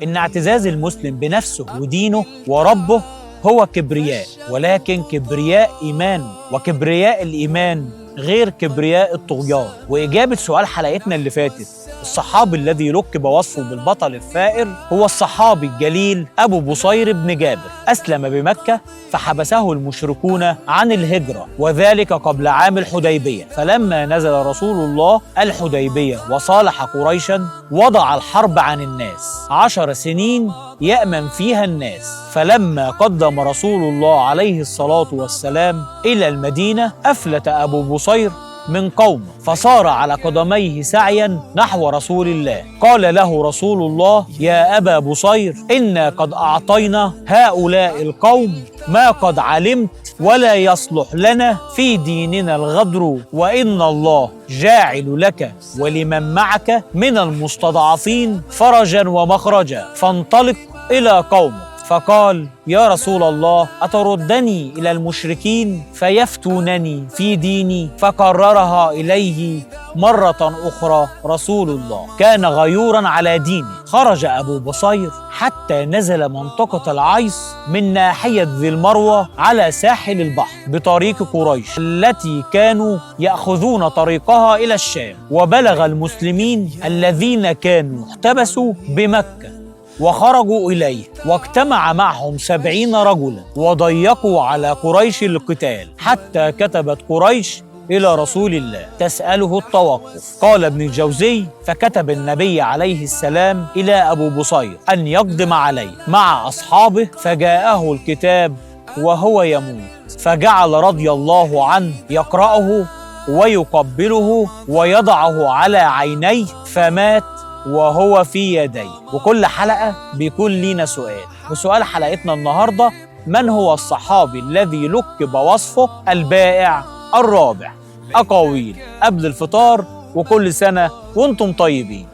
إن اعتزاز المسلم بنفسه ودينه وربه هو كبرياء، ولكن كبرياء إيمان، وكبرياء الإيمان غير كبرياء الطغيان. وإجابة سؤال حلقتنا اللي فاتت، الصحابي الذي لقب وصفه بالبطل الثائر، هو الصحابي الجليل أبو بصير بن جابر. أسلم بمكة فحبسه المشركون عن الهجرة، وذلك قبل عام الحديبية. فلما نزل رسول الله الحديبية وصالح قريشا وضع الحرب عن الناس 10 سنين يأمن فيها الناس. فلما قدم رسول الله عليه الصلاة والسلام إلى المدينة أفلت أبو بصير من قومه، فصار على قدميه سعيا نحو رسول الله. قال له رسول الله: يا أبا بصير، إنا قد أعطينا هؤلاء القوم ما قد علمت، ولا يصلح لنا في ديننا الغدر، وإن الله جاعل لك ولمن معك من المستضعفين فرجا ومخرجا، فانطلق إلى قومك. فقال: يا رسول الله، أتردني إلى المشركين فيفتونني في ديني؟ فكررها إليه مرة أخرى رسول الله. كان غيورا على دينه. خرج أبو بصير حتى نزل منطقة العيص من ناحية ذي المروة على ساحل البحر بطريق قريش التي كانوا يأخذون طريقها إلى الشام. وبلغ المسلمين الذين كانوا احتبسوا بمكة وخرجوا إليه، واجتمع معهم 70 رجلا، وضيقوا على قريش القتال، حتى كتبت قريش إلى رسول الله تسأله التوقف. قال ابن الجوزي: فكتب النبي عليه السلام إلى أبو بصير أن يقدم عليه مع أصحابه، فجاءه الكتاب وهو يموت، فجعل رضي الله عنه يقرأه ويقبله ويضعه على عينيه، فمات وهو في يديه. وكل حلقة بيكون لينا سؤال، وسؤال حلقتنا النهاردة: من هو الصحابي الذي لقب وصفه البائع الرابح؟ أقاويل قبل الفطار، وكل سنة وانتم طيبين.